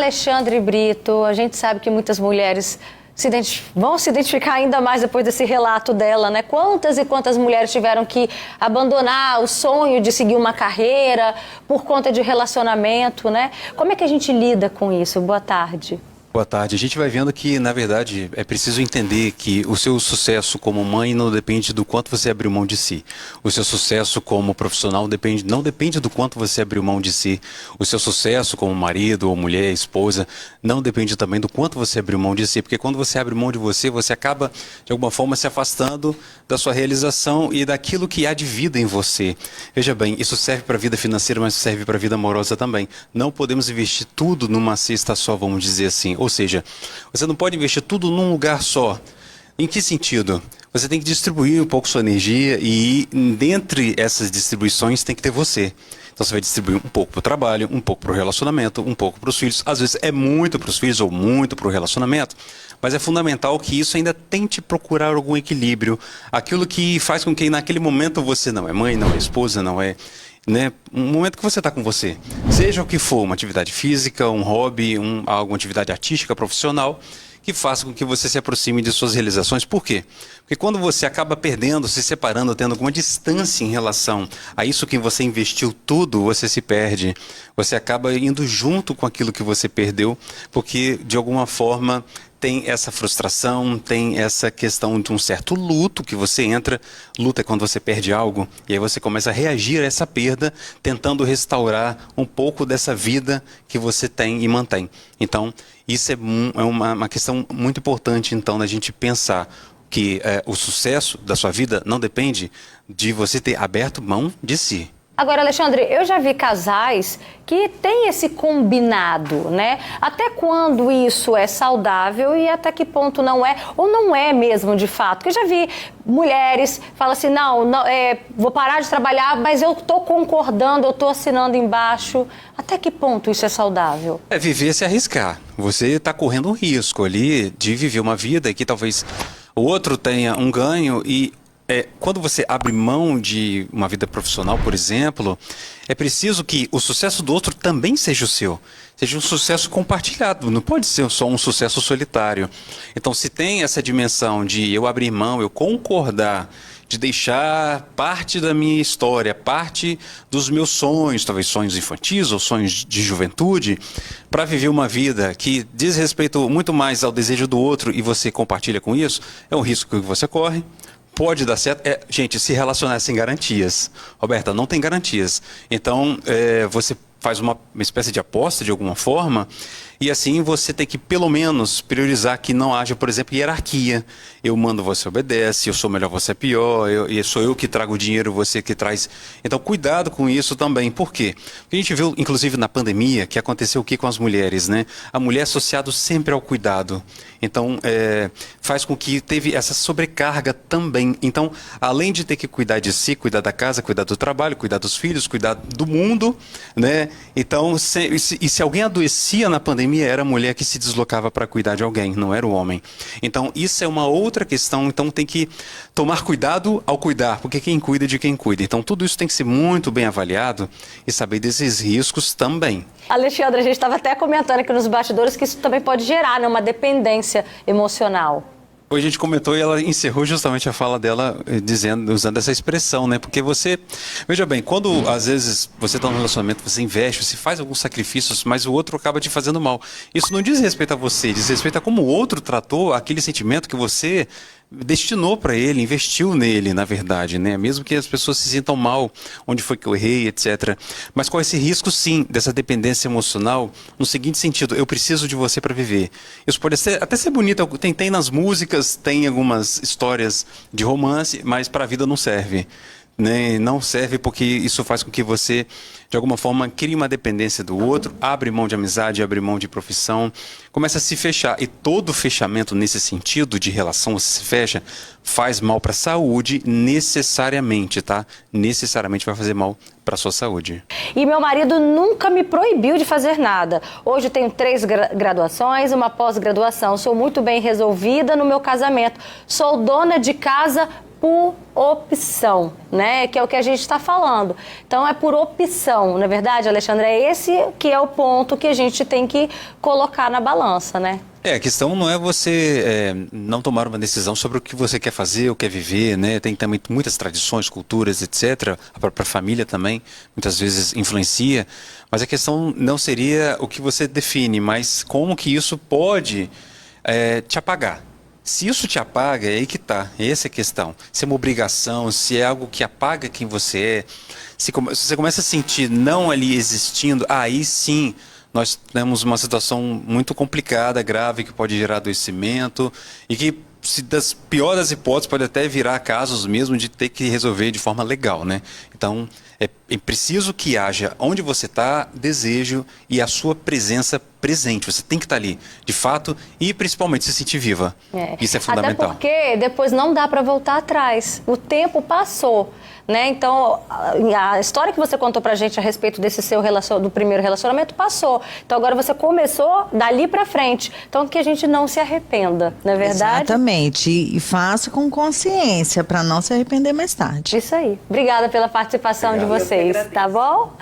Alexandre Brito, a gente sabe que muitas mulheres vão se identificar ainda mais depois desse relato dela, né? Quantas e quantas mulheres tiveram que abandonar o sonho de seguir uma carreira por conta de relacionamento, né? Como é que a gente lida com isso? Boa tarde. Boa tarde. A gente vai vendo que, na verdade, é preciso entender que o seu sucesso como mãe não depende do quanto você abriu mão de si. O seu sucesso como profissional não depende do quanto você abriu mão de si. O seu sucesso como marido ou mulher, esposa, não depende também do quanto você abriu mão de si. Porque quando você abre mão de você, você acaba, de alguma forma, se afastando da sua realização e daquilo que há de vida em você. Veja bem, isso serve para a vida financeira, mas serve para a vida amorosa também. Não podemos investir tudo numa cesta só, vamos dizer assim. Ou seja, você não pode investir tudo num lugar só. Em que sentido? Você tem que distribuir um pouco sua energia e dentre essas distribuições tem que ter você. Então você vai distribuir um pouco para o trabalho, um pouco para o relacionamento, um pouco para os filhos. Às vezes é muito para os filhos ou muito para o relacionamento, mas é fundamental que isso ainda tente procurar algum equilíbrio. Aquilo que faz com que naquele momento você não é mãe, não é esposa, não é... Um momento que você está com você, seja o que for, uma atividade física, um hobby, alguma atividade artística, profissional, que faça com que você se aproxime de suas realizações. Por quê? Porque quando você acaba perdendo, se separando, tendo alguma distância em relação a isso que você investiu tudo, você se perde. Você acaba indo junto com aquilo que você perdeu, porque de alguma forma tem essa frustração, tem essa questão de um certo luto que você entra. Luto é quando você perde algo e aí você começa a reagir a essa perda, tentando restaurar um pouco dessa vida que você tem e mantém. Então, isso é uma questão muito importante, então, da gente pensar que o sucesso da sua vida não depende de você ter aberto mão de si. Agora, Alexandre, eu já vi casais que têm esse combinado, né? Até quando isso é saudável e até que ponto não é, ou não é mesmo de fato. Porque eu já vi mulheres falam assim, não vou parar de trabalhar, mas eu estou concordando, eu estou assinando embaixo. Até que ponto isso é saudável? É viver se arriscar. Você está correndo um risco ali de viver uma vida que talvez o outro tenha um ganho e... quando você abre mão de uma vida profissional, por exemplo, é preciso que o sucesso do outro também seja o seu. Seja um sucesso compartilhado, não pode ser só um sucesso solitário. Então, se tem essa dimensão de eu abrir mão, eu concordar, de deixar parte da minha história, parte dos meus sonhos, talvez sonhos infantis ou sonhos de juventude, para viver uma vida que diz respeito muito mais ao desejo do outro e você compartilha com isso, é um risco que você corre. Pode dar certo. Gente, se relacionar sem garantias. Roberta, não tem garantias. Então, você faz uma espécie de aposta de alguma forma e assim você tem que pelo menos priorizar que não haja, por exemplo, hierarquia. Eu mando, você obedece, eu sou melhor, você é pior, sou eu que trago o dinheiro, você que traz. Então, cuidado com isso também. Por quê? Porque a gente viu, inclusive na pandemia, que aconteceu o que com as mulheres, né? A mulher associada sempre ao cuidado. Então, faz com que teve essa sobrecarga também. Então, além de ter que cuidar de si, cuidar da casa, cuidar do trabalho, cuidar dos filhos, cuidar do mundo, né? Então, se alguém adoecia na pandemia, era a mulher que se deslocava para cuidar de alguém, não era o homem. Então, isso é uma outra questão. Então, tem que tomar cuidado ao cuidar, porque quem cuida de quem cuida. Então, tudo isso tem que ser muito bem avaliado e saber desses riscos também. Alexandre, a gente estava até comentando aqui nos bastidores que isso também pode gerar, né, uma dependência emocional. Hoje a gente comentou e ela encerrou justamente a fala dela usando essa expressão, né? Porque você, veja bem, quando às vezes você está num relacionamento, você investe, você faz alguns sacrifícios, mas o outro acaba te fazendo mal. Isso não diz respeito a você, diz respeito a como o outro tratou aquele sentimento que você destinou para ele, investiu nele, na verdade, né? Mesmo que as pessoas se sintam mal, onde foi que eu errei, etc. Mas corre esse risco, sim, dessa dependência emocional, no seguinte sentido: eu preciso de você para viver. Isso pode até ser bonito, tem nas músicas, tem algumas histórias de romance, mas para a vida não serve. Né? Não serve porque isso faz com que você, de alguma forma, crie uma dependência do outro, abre mão de amizade, abre mão de profissão, começa a se fechar. E todo fechamento nesse sentido de relação, você se fecha, faz mal para a saúde necessariamente, tá? Necessariamente vai fazer mal para a sua saúde. E meu marido nunca me proibiu de fazer nada. Hoje tenho 3 graduações, uma pós-graduação. Sou muito bem resolvida no meu casamento. Sou dona de casa por opção, né? Que é o que a gente está falando. Então é por opção. Não é verdade, Alexandre? É esse que é o ponto que a gente tem que colocar na balança, né? A questão não é você não tomar uma decisão sobre o que você quer fazer ou quer viver, né? Tem também muitas tradições, culturas, etc. A própria família também, muitas vezes influencia. Mas a questão não seria o que você define, mas como que isso pode te apagar. Se isso te apaga, é aí que está, essa é a questão. Se é uma obrigação, se é algo que apaga quem você é, se você começa a sentir não ali existindo, aí sim nós temos uma situação muito complicada, grave, que pode gerar adoecimento e que, se das piores das hipóteses, pode até virar casos mesmo de ter que resolver de forma legal, né? Então, é preciso que haja onde você está, desejo e a sua presença presente. Você tem que estar ali, de fato, e principalmente se sentir viva. Isso é fundamental. Até porque depois não dá para voltar atrás. O tempo passou, né? Então, a história que você contou pra gente a respeito desse seu do primeiro relacionamento passou. Então, agora você começou dali pra frente. Então, que a gente não se arrependa, não é verdade? Exatamente. E faça com consciência para não se arrepender mais tarde. Isso aí. Obrigada pela participação de vocês, tá bom?